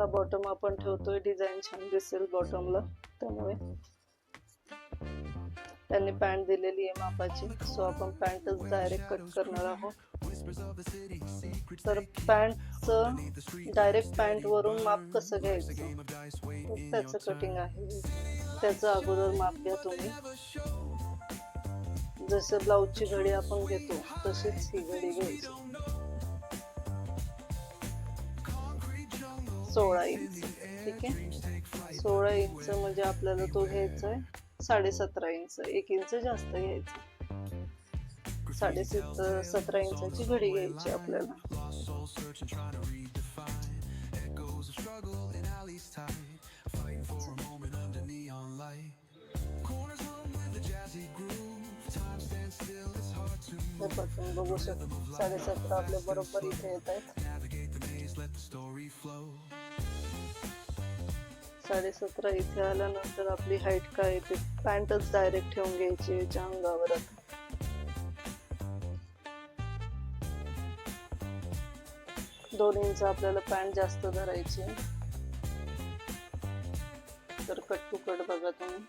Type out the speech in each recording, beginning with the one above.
हा बॉटम आपण ठेवतोय, डिझाईन छान दिसेल बॉटमला, त्यामुळे त्यांनी पॅन्ट दिलेली आहे मापाची, सो आपण पॅन्टच डायरेक्ट कट करणार आहोत. तर पॅन्टचं डायरेक्ट पॅन्ट वरून माप कसं घ्यायचं त्याचं कटिंग आहे, त्याचं अगोदर माप घ्या तुम्ही. जसं ब्लाऊजची घडी आपण घेतो तशीच ही घडी घ्यायची, 16 इंच. ठीक आहे, 16 इंच म्हणजे आपल्याला तो घ्यायचा आहे 17.5 इंच, 1 इंच जास्त घ्यायचं. 17.5 इंचाची घडी घ्यायची आपल्याला. बघू शकतो 17.5 आपले बरोबर इथे येत आहेत. 17.5 इथे आल्यानंतर आपली हाईट काय येते, पॅन्टच डायरेक्ट ठेवून घ्यायची याच्या अंगावर. 2 इंच आपल्याला पॅन्ट जास्त धरायची. तर कट टू कट बघा तुम्ही.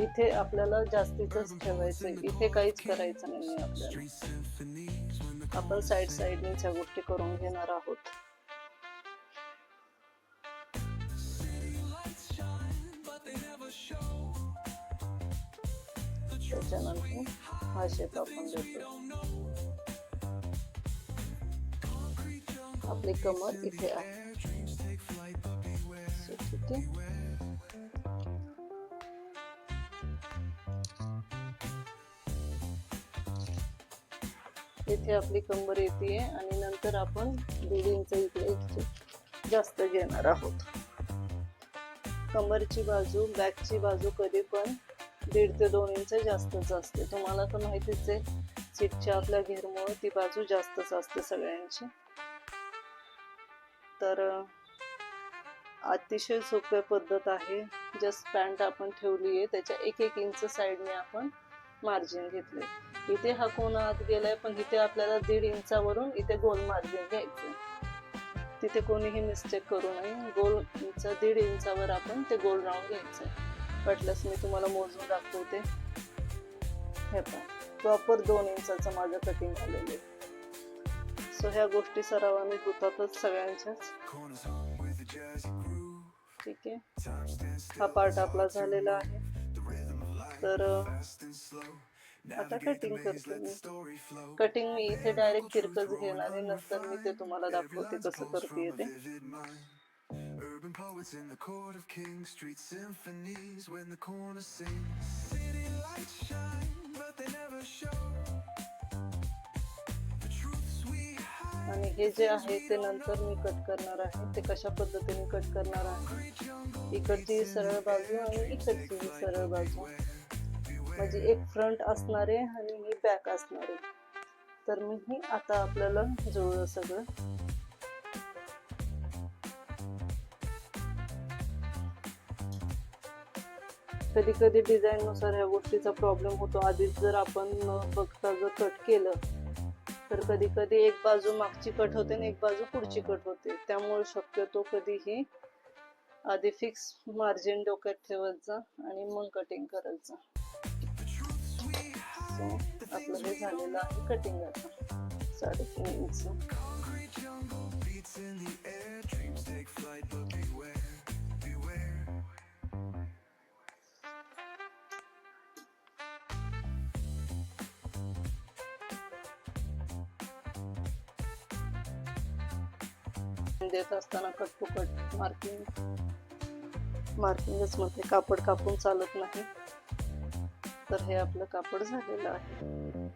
इथे आपल्याला जास्तीच ठेवायचं, इथे काहीच करायचं नाही आपल्याला. आपण साइड साइडने च्या गोष्टी करून घेणार आहोत. त्याच्यानंतर हा शेप आपण देतो. आपली कमर इथे आहे. ठीक आहे, इथे आपली कंबर येते आणि नंतर आपण 1.5 इंच इकडे जास्त घेणार आहोत. कमरची बाजू, बॅकची बाजू कधी पण 1.5 ते 2 इंच जास्तच असते. तुम्हाला तर माहितीच आहे, सीटच्या आपल्या घेरमुळे ती बाजू जास्तच असते सगळ्यांची. तर अतिशय सोपी पद्धत आहे. जस्ट पॅन्ट आपण ठेवली आहे, त्याच्या 1-1 इंच साईडने आपण मार्जिन घेतले. इथे हा कोण आत गेलाय, पण इथे आपल्याला 1.5 इंचावरून इथे गोल मार्जिन घ्यायचं. तिथे कोणीही मिस्टेक करू नये. गोल इंच 1.5 इंचावर आपण ते गोल राऊंड घ्यायचं. वाटल्यास मी तुम्हाला मोजून दाखवते. हे पहा, प्रॉपर 2 इंचाचं माझं कटिंग झालेलं आहे. सो ह्या गोष्टी सरावाने होतातच सगळ्यांच्याच. ठीक आहे, हा पार्ट आपला झालेला आहे. तर आता कटिंग करते मी. कटिंग मी इथे डायरेक्ट तिरकच घेणार आहे, नंतर मी ते तुम्हाला दाखवते कसं करते ते. Urban poets in the court of kings, street symphonies when the corner sings. City lights shine, but they never show the truths we hide. आणि हे जे आहे ते नंतर मी कट करणार आहे. ते कशा पद्धतीने कट करणार आहे, इकडची सरळ बाजू आणि इकडची सरळ बाजू, म्हणजे एक फ्रंट असणारे आणि ही बॅक असणारे. तर मी ही आता आपल्याला जुळलं सगळं. कधी कधी डिझाईन नुसार ह्या गोष्टीचा प्रॉब्लेम होतो. आधीच जर आपण बघता जर कट केलं तर कधी कधी एक बाजू मागची कट होते आणि एक बाजू पुढची कट होते. त्यामुळे शक्यतो कधीही आधी फिक्स मार्जिन डोक्यात ठेवायचा आणि मग कटिंग करायचं. सो आपलं हे झालेलं आहे कटिंग आता 3.5 इंच. देत असताना कट टू कट मार्किंगच मध्ये कापड कापून चालत नाही. तर हे आपलं कापड झालेलं आहे.